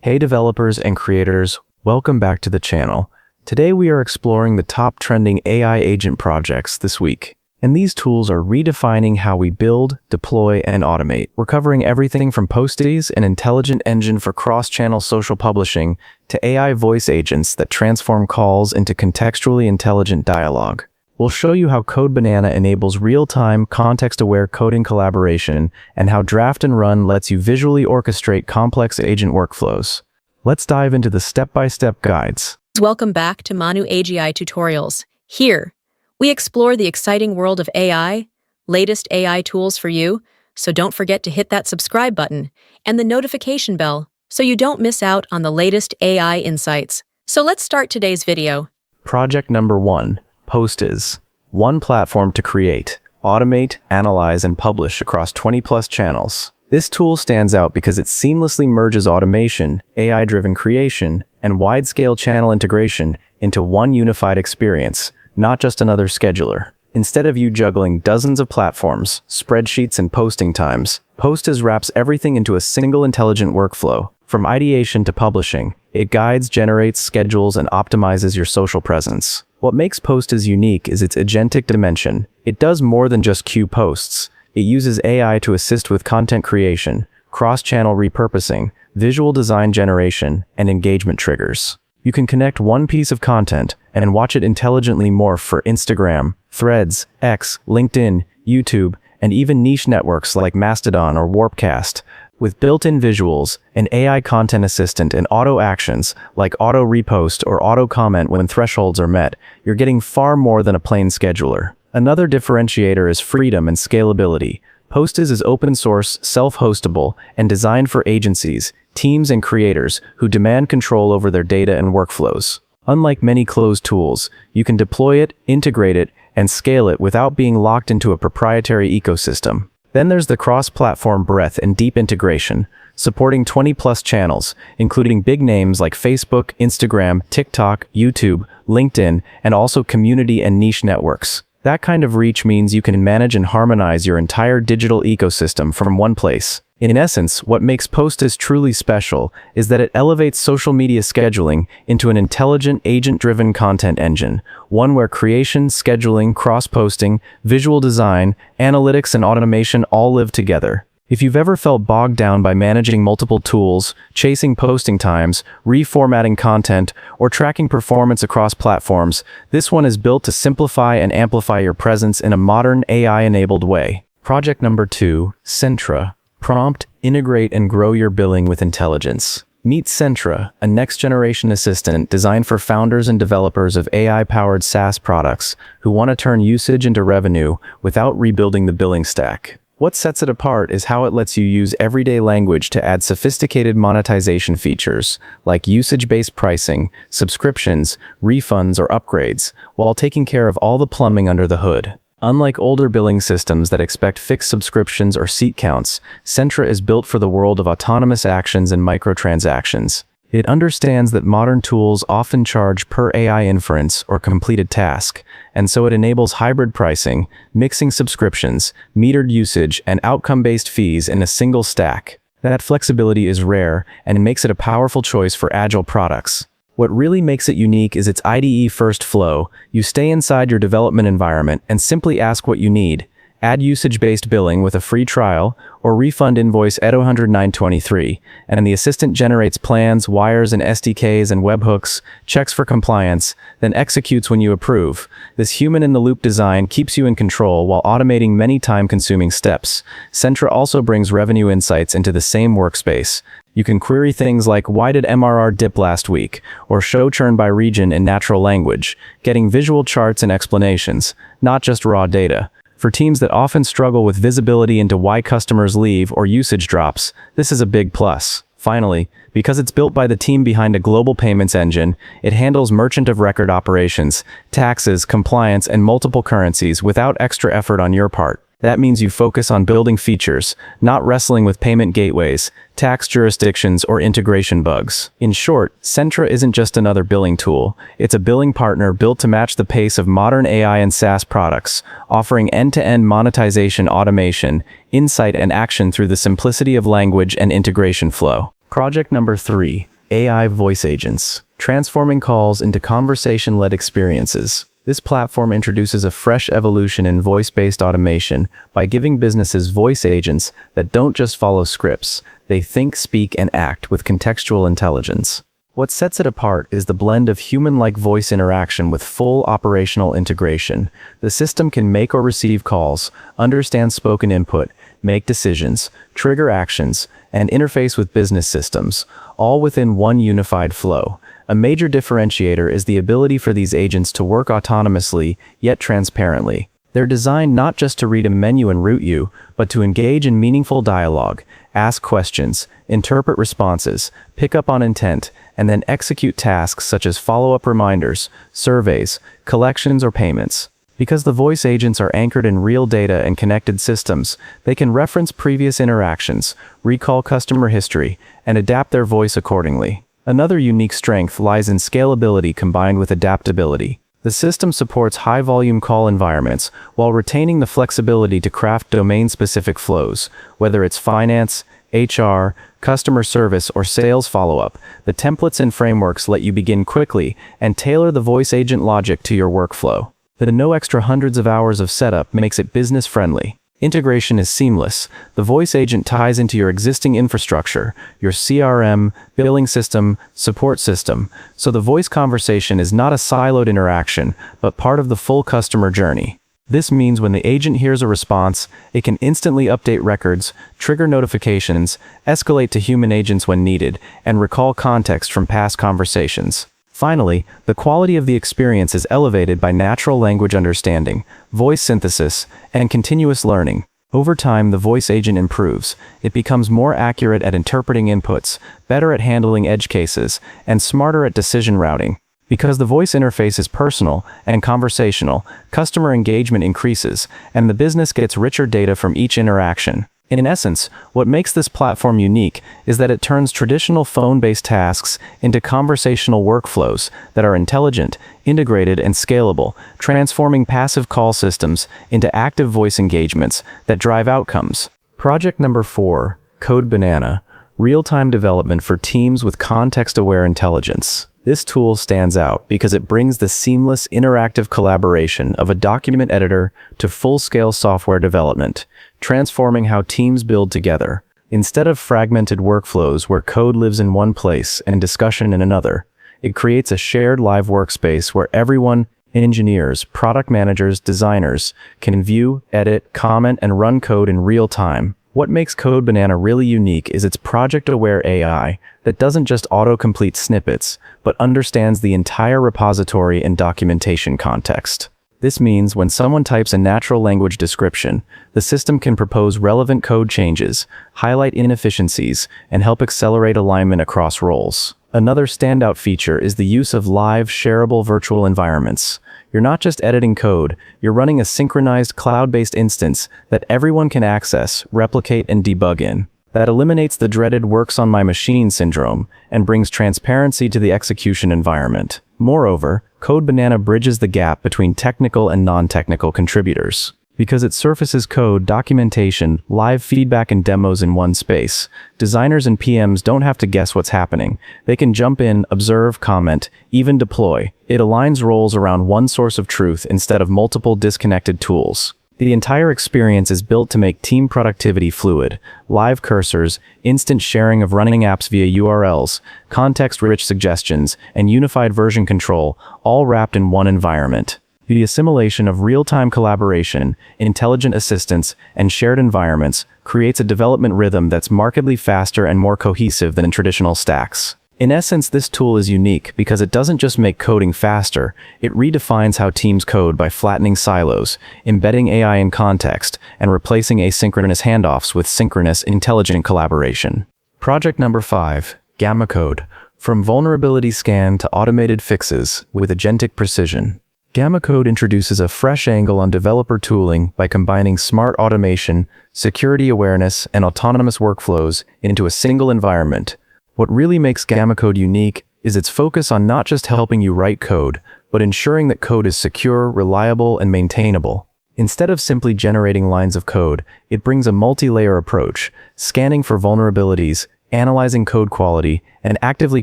Hey developers and creators, welcome back to the channel. Today we are exploring the top trending AI agent projects this week. And these tools are redefining how we build, deploy, and automate. We're covering everything from Postiz, an intelligent engine for cross-channel social publishing, to AI voice agents that transform calls into contextually intelligent dialogue. We'll show you how CodeBanana enables real-time, context-aware coding collaboration, and how Draft and Run lets you visually orchestrate complex agent workflows. Let's dive into the step-by-step guides. Welcome back to Manu AGI Tutorials. Here, we explore the exciting world of AI, latest AI tools for you, so don't forget to hit that subscribe button and the notification bell so you don't miss out on the latest AI insights. So let's start today's video. Project number 1. Postiz. One platform to create, automate, analyze, and publish across 20+ channels. This tool stands out because it seamlessly merges automation, AI-driven creation, and wide-scale channel integration into one unified experience, not just another scheduler. Instead of you juggling dozens of platforms, spreadsheets, and posting times, Postiz wraps everything into a single intelligent workflow. From ideation to publishing, it guides, generates, schedules, and optimizes your social presence. What makes Postiz unique is its agentic dimension. It does more than just queue posts. It uses AI to assist with content creation, cross-channel repurposing, visual design generation, and engagement triggers. You can connect one piece of content and watch it intelligently morph for Instagram, Threads, X, LinkedIn, YouTube, and even niche networks like Mastodon or Warpcast. With built-in visuals, an AI content assistant, and auto actions like auto repost or auto comment when thresholds are met, you're getting far more than a plain scheduler. Another differentiator is freedom and scalability. Postiz is open source, self-hostable, and designed for agencies, teams, and creators who demand control over their data and workflows. Unlike many closed tools, you can deploy it, integrate it, and scale it without being locked into a proprietary ecosystem. Then there's the cross-platform breadth and deep integration, supporting 20+ channels, including big names like Facebook, Instagram, TikTok, YouTube, LinkedIn, and also community and niche networks. That kind of reach means you can manage and harmonize your entire digital ecosystem from one place. In essence, what makes Postiz truly special is that it elevates social media scheduling into an intelligent, agent-driven content engine, one where creation, scheduling, cross-posting, visual design, analytics, and automation all live together. If you've ever felt bogged down by managing multiple tools, chasing posting times, reformatting content, or tracking performance across platforms, this one is built to simplify and amplify your presence in a modern, AI-enabled way. Project number 2, Sentra. Prompt, integrate, and grow your billing with intelligence. Meet Sentra, a next-generation assistant designed for founders and developers of AI-powered SaaS products who want to turn usage into revenue without rebuilding the billing stack. What sets it apart is how it lets you use everyday language to add sophisticated monetization features, like usage-based pricing, subscriptions, refunds, or upgrades, while taking care of all the plumbing under the hood. Unlike older billing systems that expect fixed subscriptions or seat counts, Sentra is built for the world of autonomous actions and microtransactions. It understands that modern tools often charge per AI inference or completed task, and so it enables hybrid pricing, mixing subscriptions, metered usage, and outcome-based fees in a single stack. That flexibility is rare and makes it a powerful choice for agile products. What really makes it unique is its IDE-first flow. You stay inside your development environment and simply ask what you need. Add usage-based billing with a free trial, or refund invoice at 109.23, and the assistant generates plans, wires, and SDKs and webhooks, checks for compliance, then executes when you approve. This human-in-the-loop design keeps you in control while automating many time-consuming steps. Sentra also brings revenue insights into the same workspace. You can query things like, why did MRR dip last week, or show churn by region in natural language, getting visual charts and explanations, not just raw data. For teams that often struggle with visibility into why customers leave or usage drops, this is a big plus. Finally, because it's built by the team behind a global payments engine, it handles merchant of record operations, taxes, compliance, and multiple currencies without extra effort on your part. That means you focus on building features, not wrestling with payment gateways, tax jurisdictions, or integration bugs. In short, Sentra isn't just another billing tool. It's a billing partner built to match the pace of modern AI and SaaS products, offering end-to-end monetization automation, insight, and action through the simplicity of language and integration flow. Project number 3, AI voice agents, transforming calls into conversation-led experiences. This platform introduces a fresh evolution in voice-based automation by giving businesses voice agents that don't just follow scripts, they think, speak, and act with contextual intelligence. What sets it apart is the blend of human-like voice interaction with full operational integration. The system can make or receive calls, understand spoken input, make decisions, trigger actions, and interface with business systems, all within one unified flow. A major differentiator is the ability for these agents to work autonomously, yet transparently. They're designed not just to read a menu and route you, but to engage in meaningful dialogue, ask questions, interpret responses, pick up on intent, and then execute tasks such as follow-up reminders, surveys, collections, or payments. Because the voice agents are anchored in real data and connected systems, they can reference previous interactions, recall customer history, and adapt their voice accordingly. Another unique strength lies in scalability combined with adaptability. The system supports high-volume call environments while retaining the flexibility to craft domain-specific flows, whether it's finance, HR, customer service, or sales follow-up. The templates and frameworks let you begin quickly and tailor the voice agent logic to your workflow. The no extra hundreds of hours of setup makes it business-friendly. Integration is seamless. The voice agent ties into your existing infrastructure, your CRM, billing system, support system, so the voice conversation is not a siloed interaction, but part of the full customer journey. This means when the agent hears a response, it can instantly update records, trigger notifications, escalate to human agents when needed, and recall context from past conversations. Finally, the quality of the experience is elevated by natural language understanding, voice synthesis, and continuous learning. Over time, the voice agent improves. It becomes more accurate at interpreting inputs, better at handling edge cases, and smarter at decision routing. Because the voice interface is personal and conversational, customer engagement increases, and the business gets richer data from each interaction. In essence, what makes this platform unique is that it turns traditional phone-based tasks into conversational workflows that are intelligent, integrated, and scalable, transforming passive call systems into active voice engagements that drive outcomes. Project number 4, CodeBanana, real-time development for teams with context-aware intelligence. This tool stands out because it brings the seamless interactive collaboration of a document editor to full-scale software development, transforming how teams build together. Instead of fragmented workflows where code lives in one place and discussion in another, it creates a shared live workspace where everyone, engineers, product managers, designers, can view, edit, comment, and run code in real time. What makes CodeBanana really unique is its project-aware AI that doesn't just auto-complete snippets, but understands the entire repository and documentation context. This means when someone types a natural language description, the system can propose relevant code changes, highlight inefficiencies, and help accelerate alignment across roles. Another standout feature is the use of live, shareable virtual environments. You're not just editing code, you're running a synchronized cloud-based instance that everyone can access, replicate, and debug in. That eliminates the dreaded works on my machine syndrome and brings transparency to the execution environment. Moreover, CodeBanana bridges the gap between technical and non-technical contributors. Because it surfaces code, documentation, live feedback, and demos in one space, designers and PMs don't have to guess what's happening. They can jump in, observe, comment, even deploy. It aligns roles around one source of truth instead of multiple disconnected tools. The entire experience is built to make team productivity fluid. Live cursors, instant sharing of running apps via URLs, context-rich suggestions, and unified version control, all wrapped in one environment. The assimilation of real-time collaboration, intelligent assistance, and shared environments creates a development rhythm that's markedly faster and more cohesive than traditional stacks. In essence, this tool is unique because it doesn't just make coding faster, it redefines how teams code by flattening silos, embedding AI in context, and replacing asynchronous handoffs with synchronous, intelligent collaboration. Project number 5, Gammacode. From vulnerability scan to automated fixes with agentic precision. Gammacode introduces a fresh angle on developer tooling by combining smart automation, security awareness, and autonomous workflows into a single environment. What really makes Gammacode unique is its focus on not just helping you write code, but ensuring that code is secure, reliable, and maintainable. Instead of simply generating lines of code, it brings a multi-layer approach, scanning for vulnerabilities, analyzing code quality, and actively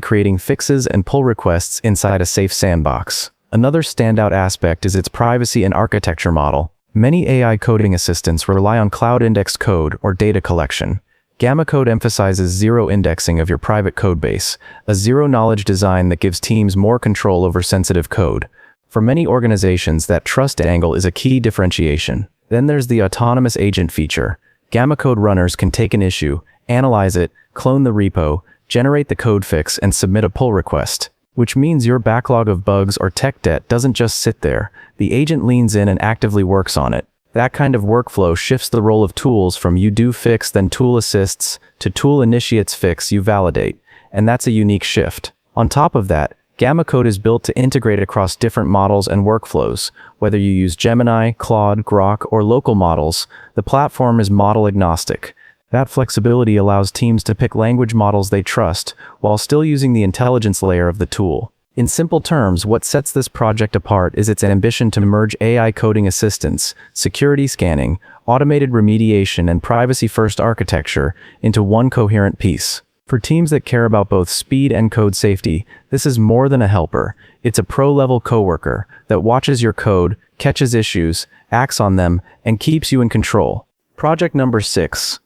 creating fixes and pull requests inside a safe sandbox. Another standout aspect is its privacy and architecture model. Many AI coding assistants rely on cloud-indexed code or data collection. Gammacode emphasizes zero indexing of your private codebase, a zero-knowledge design that gives teams more control over sensitive code. For many organizations, that trust angle is a key differentiation. Then there's the autonomous agent feature. Gammacode runners can take an issue, analyze it, clone the repo, generate the code fix, and submit a pull request. Which means your backlog of bugs or tech debt doesn't just sit there. The agent leans in and actively works on it. That kind of workflow shifts the role of tools from you do fix then tool assists to tool initiates fix you validate, and that's a unique shift. On top of that, Gammacode is built to integrate across different models and workflows. Whether you use Gemini, Claude, Grok, or local models, the platform is model agnostic. That flexibility allows teams to pick language models they trust while still using the intelligence layer of the tool. In simple terms, what sets this project apart is its ambition to merge AI coding assistance, security scanning, automated remediation, and privacy-first architecture into one coherent piece. For teams that care about both speed and code safety, this is more than a helper. It's a pro-level coworker that watches your code, catches issues, acts on them, and keeps you in control. Project number 6.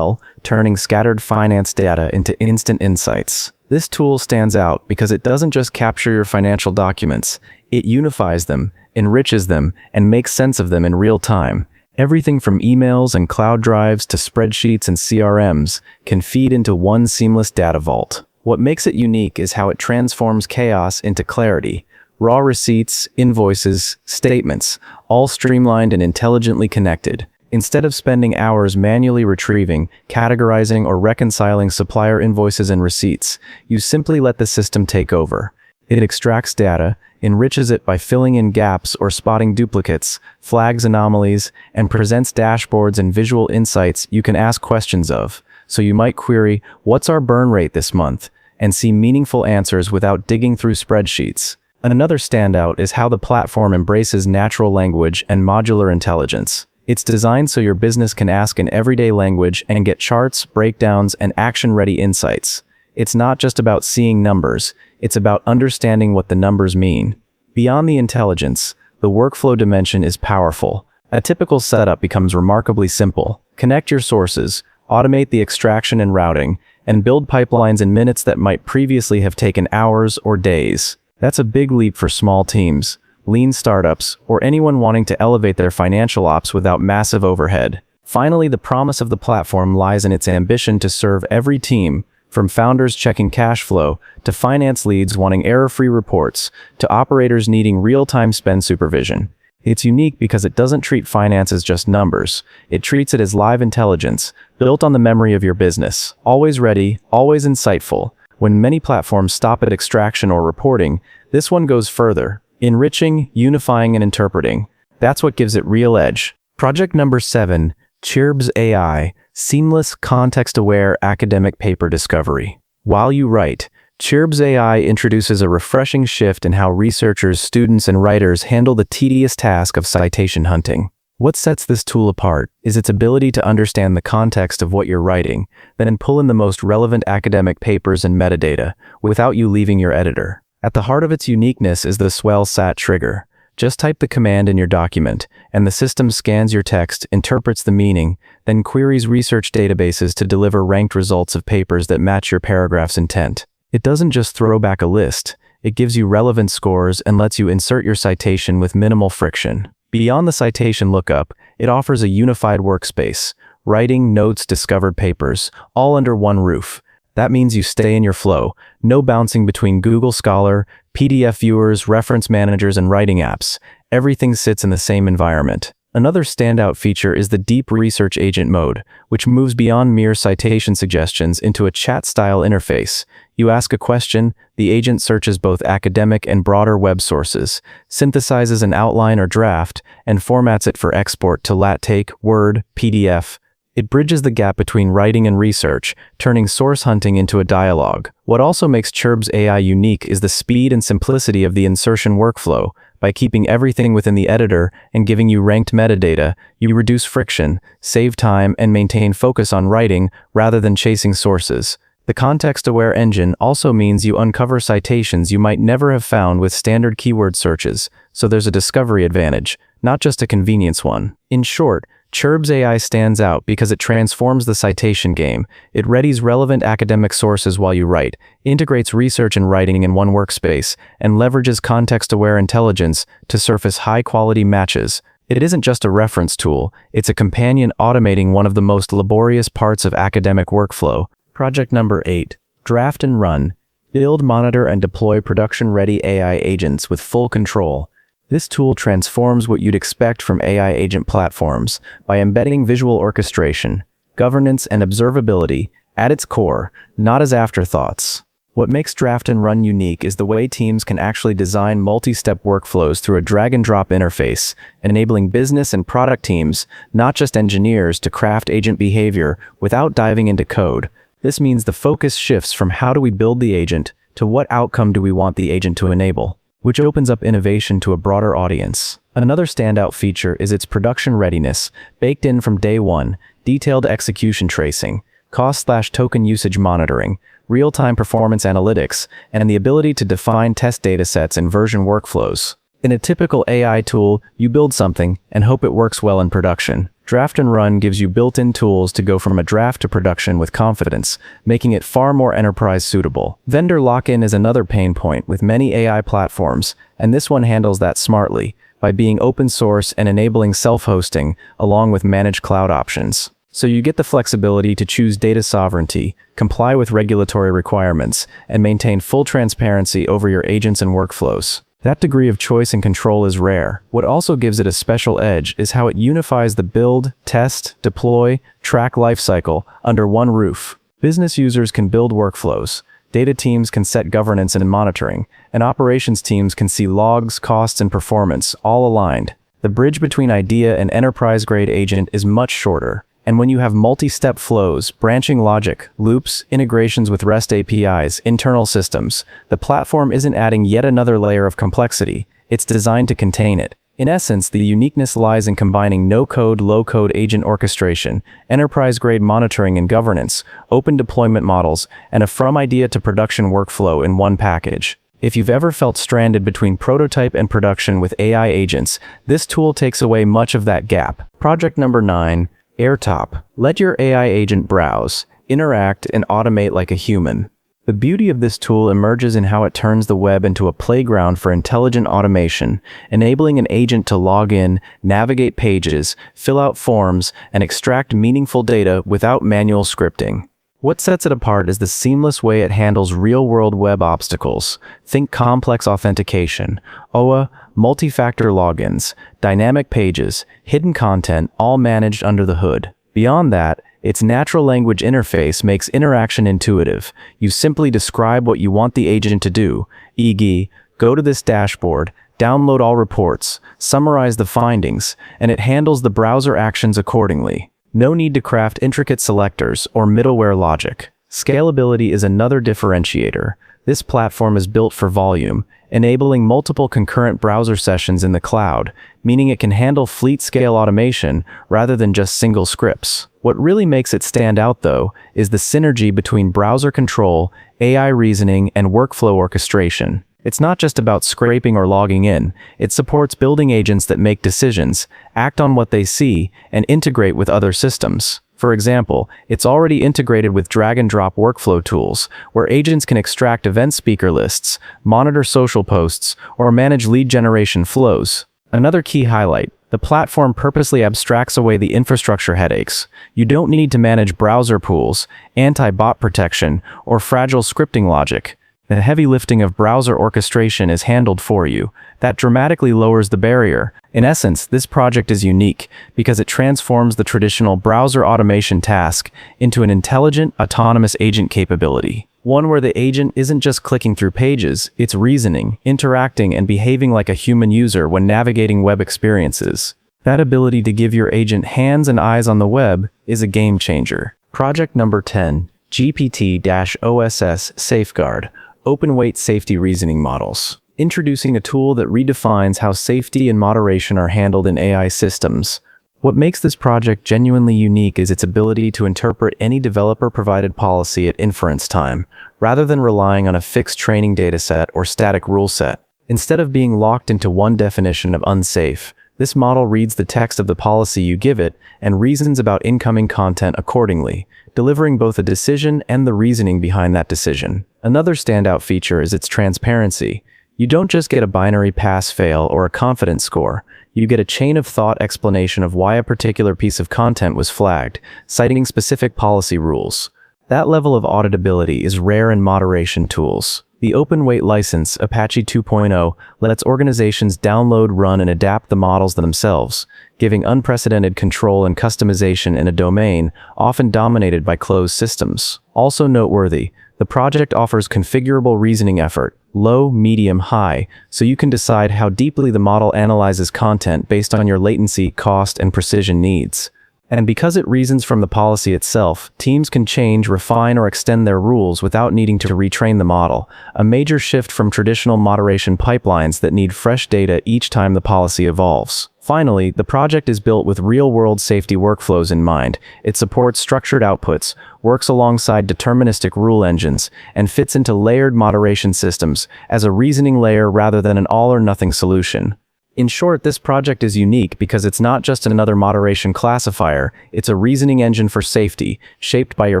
Turning scattered finance data into instant insights. This tool stands out because it doesn't just capture your financial documents, it unifies them, enriches them, and makes sense of them in real time. Everything from emails and cloud drives to spreadsheets and CRMs can feed into one seamless data vault. What makes it unique is how it transforms chaos into clarity. Raw receipts, invoices, statements, all streamlined and intelligently connected. Instead of spending hours manually retrieving, categorizing, or reconciling supplier invoices and receipts, you simply let the system take over. It extracts data, enriches it by filling in gaps or spotting duplicates, flags anomalies, and presents dashboards and visual insights you can ask questions of. So you might query, "What's our burn rate this month?" and see meaningful answers without digging through spreadsheets. Another standout is how the platform embraces natural language and modular intelligence. It's designed so your business can ask in everyday language and get charts, breakdowns, and action-ready insights. It's not just about seeing numbers, it's about understanding what the numbers mean. Beyond the intelligence, the workflow dimension is powerful. A typical setup becomes remarkably simple. Connect your sources, automate the extraction and routing, and build pipelines in minutes that might previously have taken hours or days. That's a big leap for small teams, lean startups, or anyone wanting to elevate their financial ops without massive overhead. Finally, the promise of the platform lies in its ambition to serve every team, from founders checking cash flow, to finance leads wanting error-free reports, to operators needing real-time spend supervision. It's unique because it doesn't treat finance as just numbers. It treats it as live intelligence, built on the memory of your business, always ready, always insightful. When many platforms stop at extraction or reporting, this one goes further. Enriching, unifying, and interpreting. That's what gives it real edge. Project number 7, Chirpz AI, seamless, context-aware academic paper discovery. While you write, Chirpz AI introduces a refreshing shift in how researchers, students, and writers handle the tedious task of citation hunting. What sets this tool apart is its ability to understand the context of what you're writing, then pull in the most relevant academic papers and metadata without you leaving your editor. At the heart of its uniqueness is the swell sat trigger. Just type the command in your document, and the system scans your text, interprets the meaning, then queries research databases to deliver ranked results of papers that match your paragraph's intent. It doesn't just throw back a list, it gives you relevant scores and lets you insert your citation with minimal friction. Beyond the citation lookup, it offers a unified workspace, writing, notes, discovered papers, all under one roof. That means you stay in your flow, no bouncing between Google Scholar, PDF viewers, reference managers, and writing apps. Everything sits in the same environment. Another standout feature is the deep research agent mode, which moves beyond mere citation suggestions into a chat-style interface. You ask a question, the agent searches both academic and broader web sources, synthesizes an outline or draft, and formats it for export to LaTeX, Word, PDF. It bridges the gap between writing and research, turning source hunting into a dialogue. What also makes Chirpz AI unique is the speed and simplicity of the insertion workflow. By keeping everything within the editor and giving you ranked metadata, you reduce friction, save time, and maintain focus on writing rather than chasing sources. The context-aware engine also means you uncover citations you might never have found with standard keyword searches, so there's a discovery advantage, not just a convenience one. In short, Chirpz AI stands out because it transforms the citation game. It readies relevant academic sources while you write, integrates research and writing in one workspace, and leverages context-aware intelligence to surface high-quality matches. It isn't just a reference tool, it's a companion automating one of the most laborious parts of academic workflow. Project number 8. Draft and run. Build, monitor, and deploy production-ready AI agents with full control. This tool transforms what you'd expect from AI agent platforms by embedding visual orchestration, governance, and observability at its core, not as afterthoughts. What makes Draft and Run unique is the way teams can actually design multi-step workflows through a drag-and-drop interface, enabling business and product teams, not just engineers, to craft agent behavior without diving into code. This means the focus shifts from how do we build the agent to what outcome do we want the agent to enable, which opens up innovation to a broader audience. Another standout feature is its production readiness, baked in from day one, detailed execution tracing, cost/token usage monitoring, real-time performance analytics, and the ability to define test datasets and version workflows. In a typical AI tool, you build something and hope it works well in production. Draft and Run gives you built-in tools to go from a draft to production with confidence, making it far more enterprise suitable. Vendor lock-in is another pain point with many AI platforms, and this one handles that smartly by being open source and enabling self-hosting along with managed cloud options. So you get the flexibility to choose data sovereignty, comply with regulatory requirements, and maintain full transparency over your agents and workflows. That degree of choice and control is rare. What also gives it a special edge is how it unifies the build, test, deploy, track lifecycle under one roof. Business users can build workflows, data teams can set governance and monitoring, and operations teams can see logs, costs, and performance, all aligned. The bridge between idea and enterprise-grade agent is much shorter. And when you have multi-step flows, branching logic, loops, integrations with REST APIs, internal systems, the platform isn't adding yet another layer of complexity, it's designed to contain it. In essence, the uniqueness lies in combining no-code, low-code agent orchestration, enterprise-grade monitoring and governance, open deployment models, and a from-idea-to-production workflow in one package. If you've ever felt stranded between prototype and production with AI agents, this tool takes away much of that gap. Project number 9. Airtop. Let your AI agent browse, interact, and automate like a human. The beauty of this tool emerges in how it turns the web into a playground for intelligent automation, enabling an agent to log in, navigate pages, fill out forms, and extract meaningful data without manual scripting. What sets it apart is the seamless way it handles real-world web obstacles. Think complex authentication, OA, multi-factor logins, dynamic pages, hidden content, all managed under the hood. Beyond that, its natural language interface makes interaction intuitive. You simply describe what you want the agent to do, e.g., go to this dashboard, download all reports, summarize the findings, and it handles the browser actions accordingly. No need to craft intricate selectors or middleware logic. Scalability is another differentiator. This platform is built for volume, enabling multiple concurrent browser sessions in the cloud, meaning it can handle fleet-scale automation rather than just single scripts. What really makes it stand out, though, is the synergy between browser control, AI reasoning, and workflow orchestration. It's not just about scraping or logging in. It supports building agents that make decisions, act on what they see, and integrate with other systems. For example, it's already integrated with drag-and-drop workflow tools, where agents can extract event speaker lists, monitor social posts, or manage lead generation flows. Another key highlight: the platform purposely abstracts away the infrastructure headaches. You don't need to manage browser pools, anti-bot protection, or fragile scripting logic. The heavy lifting of browser orchestration is handled for you. That dramatically lowers the barrier. In essence, this project is unique because it transforms the traditional browser automation task into an intelligent, autonomous agent capability. One where the agent isn't just clicking through pages, it's reasoning, interacting, and behaving like a human user when navigating web experiences. That ability to give your agent hands and eyes on the web is a game changer. Project number 10. GPT-oss-safeguard. Open-weight safety reasoning models. Introducing a tool that redefines how safety and moderation are handled in AI systems. What makes this project genuinely unique is its ability to interpret any developer-provided policy at inference time, rather than relying on a fixed training dataset or static rule set. Instead of being locked into one definition of unsafe, this model reads the text of the policy you give it and reasons about incoming content accordingly, delivering both a decision and the reasoning behind that decision. Another standout feature is its transparency. You don't just get a binary pass-fail or a confidence score. You get a chain-of-thought explanation of why a particular piece of content was flagged, citing specific policy rules. That level of auditability is rare in moderation tools. The open-weight license, Apache 2.0, lets organizations download, run, and adapt the models themselves, giving unprecedented control and customization in a domain often dominated by closed systems. Also noteworthy, the project offers configurable reasoning effort, low, medium, high, so you can decide how deeply the model analyzes content based on your latency, cost, and precision needs. And because it reasons from the policy itself, teams can change, refine, or extend their rules without needing to retrain the model, a major shift from traditional moderation pipelines that need fresh data each time the policy evolves. Finally, the project is built with real-world safety workflows in mind. It supports structured outputs, works alongside deterministic rule engines, and fits into layered moderation systems as a reasoning layer rather than an all-or-nothing solution. In short, this project is unique because it's not just another moderation classifier, it's a reasoning engine for safety, shaped by your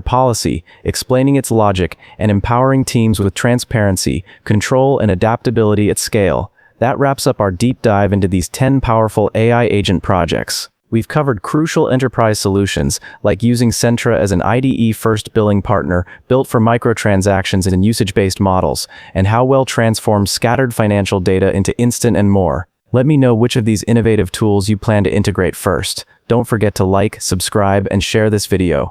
policy, explaining its logic, and empowering teams with transparency, control, and adaptability at scale. That wraps up our deep dive into these 10 powerful AI agent projects. We've covered crucial enterprise solutions, like using Sentra as an IDE-first billing partner built for microtransactions and usage-based models, and how well transforms scattered financial data into instant and more. Let me know which of these innovative tools you plan to integrate first. Don't forget to like, subscribe, and share this video.